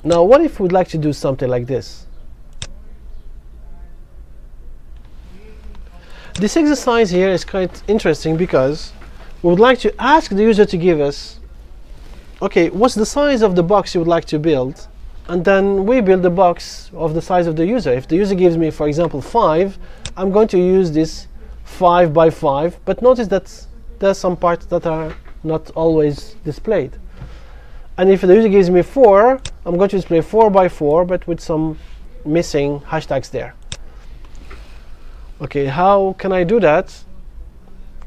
Now, what if we'd like to do something like this? This exercise here is quite interesting because we would like to ask the user to give us, okay, what's the size of the box you would like to build? And then we build the box of the size of the user. If the user gives me, for example, 5, I'm going to use this 5 by 5, but notice that there's some parts that are not always displayed. And if the user gives me 4, I'm going to display 4 by 4, but with some missing hashtags there. Okay, how can I do that?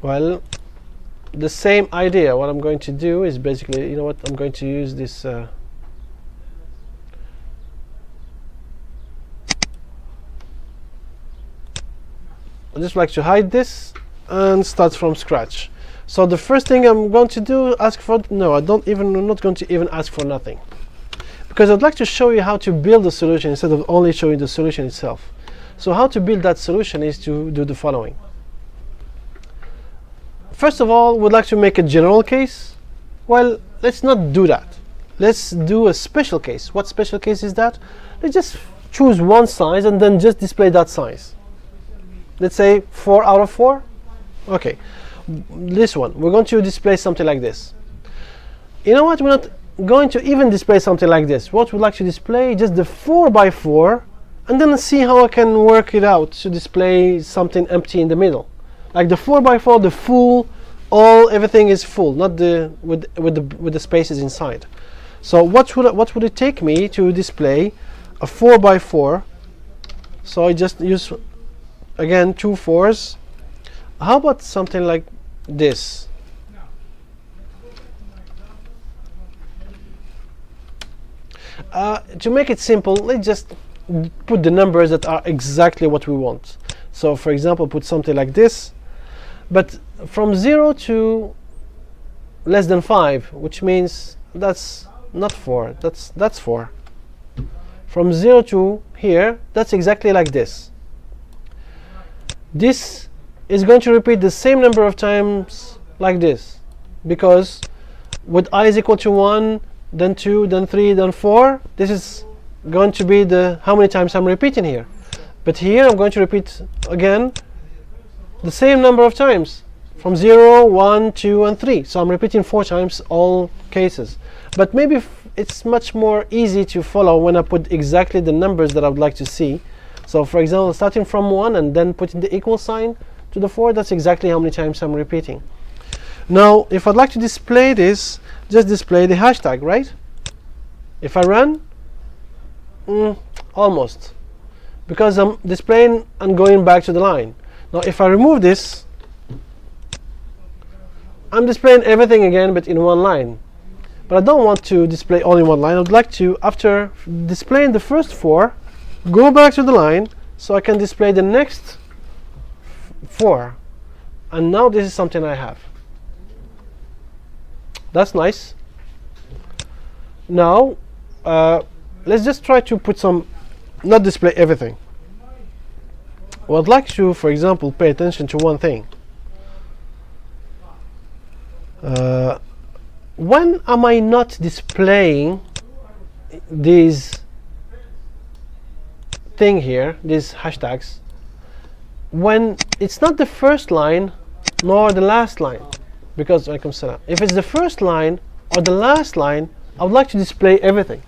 Well, the same idea. What I'm going to do is basically, you know what, I'm going to use this I just like to hide this and start from scratch. So the first thing I'm going to do, ask for, no, I'm not going to even ask for nothing, because I'd like to show you how to build a solution instead of only showing the solution itself. So how to build that solution is to do the following. First of all, we'd like to make a general case. Well, let's not do that. Let's do a special case. What special case is that? Let's just choose one size and then just display that size. Let's say 4 out of 4. Okay, this one, we're going to display something like this. You know what, we're not going to even display something like this. What we'd like to display, just the 4 by 4, and then see how I can work it out to display something empty in the middle. Like the 4 by 4, the full, everything is full, not the with the spaces inside. So what would it take me to display a 4 by 4? So I just use, again, 2 4s. How about something like this? To make it simple, let's just put the numbers that are exactly what we want. So for example, put something like this, but from 0 to less than 5, which means that's not 4, that's 4. From 0 to here, that's exactly like this. This is going to repeat the same number of times like this, because with I is equal to 1, then 2, then 3, then 4, this is going to be the how many times I'm repeating here. But here I'm going to repeat again the same number of times, from 0, 1, 2, and 3. So I'm repeating 4 times all cases. But maybe it's much more easy to follow when I put exactly the numbers that I would like to see. So for example, starting from 1 and then putting the equal sign to the 4, that's exactly how many times I'm repeating. Now, if I'd like to display this, just display the hashtag, right? If I run, almost, because I'm displaying and going back to the line. Now, if I remove this, I'm displaying everything again, but in one line. But I don't want to display only one line. I would like to, after displaying the first 4, go back to the line so I can display the next 4. And now this is something I have. That's nice. Now, let's just try to put some, not display everything. Well, I'd like to, for example, pay attention to one thing. When am I not displaying these thing here, these hashtags? When it's not the first line nor the last line, because if it's the first line or the last line, I would like to display everything.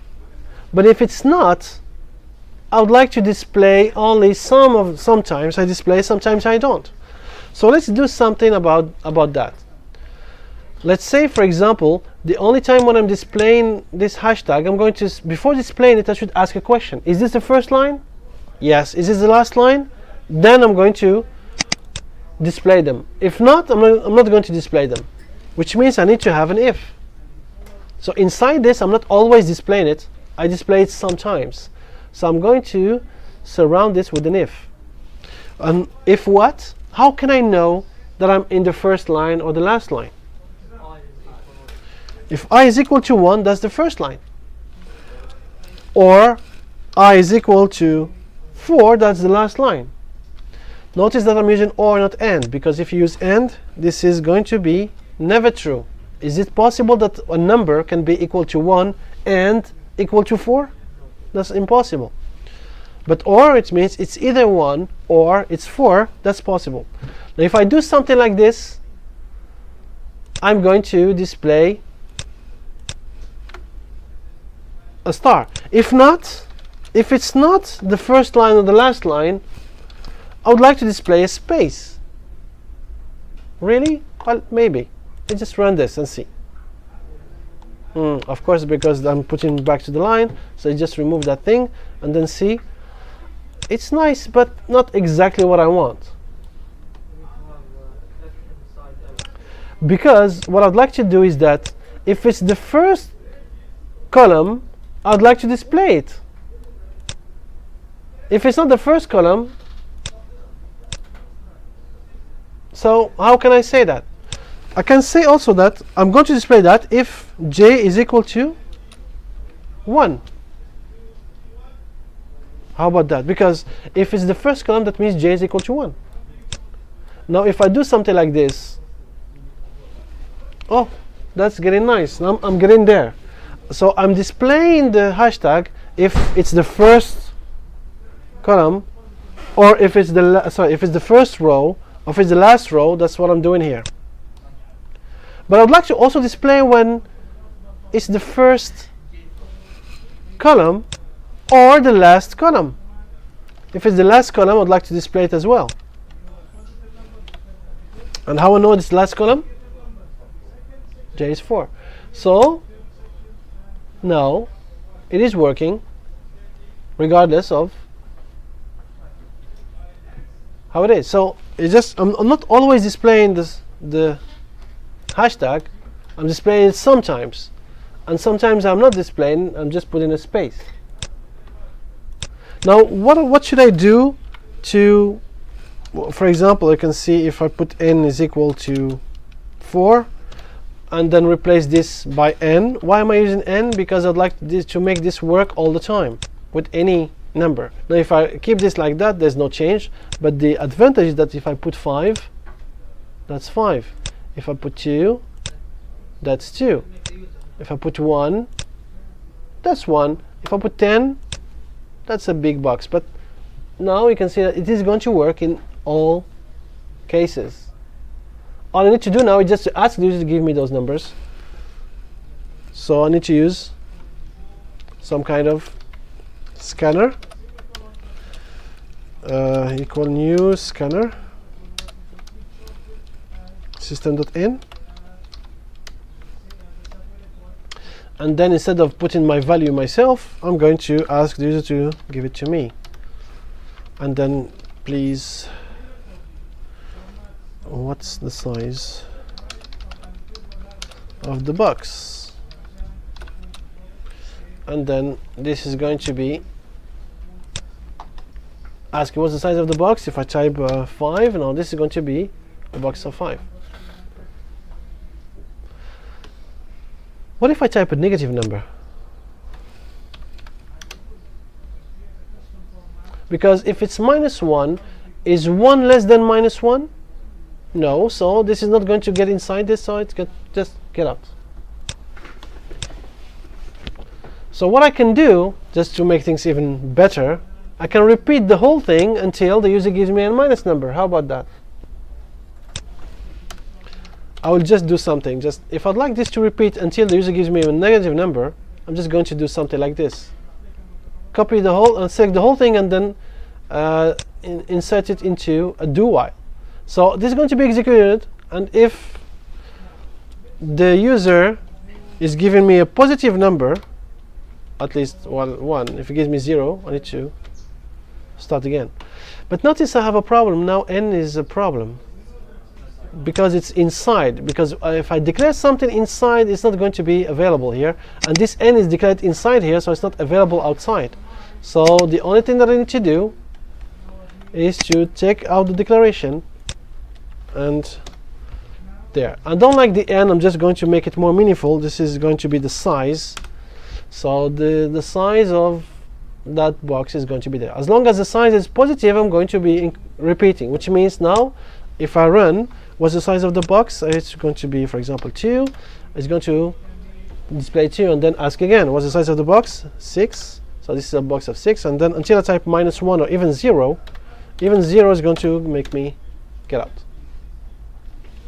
But if it's not, I would like to display only sometimes I display, sometimes I don't. So let's do something about that. Let's say, for example, the only time when I'm displaying this hashtag, I'm going to, before displaying it, I should ask a question. Is this the first line? Yes. Is this the last line? Then I'm going to display them. If not, I'm not going to display them, which means I need to have an if. So inside this, I'm not always displaying it. I display it sometimes. So I'm going to surround this with an if. And if what? How can I know that I'm in the first line or the last line? If I is equal to 1, that's the first line. Or I is equal to 4, that's the last line. Notice that I'm using or, not and, because if you use and, this is going to be never true. Is it possible that a number can be equal to 1 and equal to 4? That's impossible. But or, it means it's either 1 or it's 4. That's possible. Now if I do something like this, I'm going to display a star. If it's not the first line or the last line, I would like to display a space. Really? Well, maybe. Let's just run this and see. Of course, because I'm putting back to the line, so I just remove that thing and then see. It's nice, but not exactly what I want. Because what I'd like to do is that if it's the first column, I'd like to display it. If it's not the first column, so how can I say that? I can say also that I'm going to display that if j is equal to 1. How about that? Because if it's the first column, that means j is equal to 1. Now if I do something like this, oh, that's getting nice. Now I'm getting there. So I'm displaying the hashtag if it's the first column, or if it's if it's the first row, or if it's the last row. That's what I'm doing here. But I'd like to also display when it's the first column or the last column. If it's the last column, I'd like to display it as well. And how I know it's the last column? J is 4. So now it is working regardless of how it is. So it's just I'm not always displaying the hashtag. I'm displaying it sometimes, and sometimes I'm not displaying. I'm just putting a space. Now what should I do to, for example, I can see if I put n is equal to 4 and then replace this by n. Why am I using n? Because I'd like this to make this work all the time with any number. Now if I keep this like that, there's no change, but the advantage is that if I put 5, that's 5. If I put 2, that's 2. If I put 1, that's 1. If I put 10, that's a big box. But now you can see that it is going to work in all cases. All I need to do now is just to ask the user to give me those numbers. So I need to use some kind of scanner, equal new scanner system.in, and then instead of putting my value myself, I'm going to ask the user to give it to me. And then please, what's the size of the box? And then this is going to be asking what's the size of the box. If I type 5, now this is going to be a box of 5. What if I type a negative number? Because if it's -1, is 1 less than -1? No, so this is not going to get inside this, so it's just get out. So what I can do, just to make things even better, I can repeat the whole thing until the user gives me a minus number. How about that? I will just do something. Just if I'd like this to repeat until the user gives me a negative number, I'm just going to do something like this. Copy the whole and select the whole thing, and then insert it into a do while. So this is going to be executed, and if the user is giving me a positive number, at least 1. If it gives me 0, I need to start again. But notice I have a problem. Now n is a problem because it's inside. Because if I declare something inside, it's not going to be available here, and this n is declared inside here, so it's not available outside. So the only thing that I need to do is to take out the declaration, and there. I don't like the n. I'm just going to make it more meaningful. This is going to be the size. So the size of that box is going to be there. As long as the size is positive, I'm going to be repeating, which means now if I run, what's the size of the box? It's going to be, for example, 2. It's going to display 2 and then ask again, what's the size of the box? 6. So this is a box of 6, and then until I type -1 or even 0, even 0 is going to make me get out.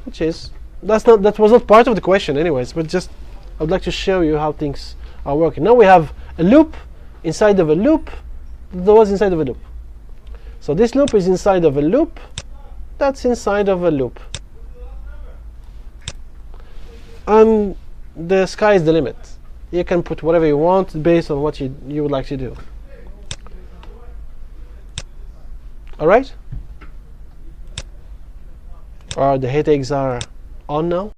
Which is, that was not part of the question anyways, but just I would like to show you how things are working. Now we have a loop inside of a loop that was inside of a loop. So this loop is inside of a loop that's inside of a loop. And the sky is the limit. You can put whatever you want based on what you would like to do. Alright? The headaches are on now.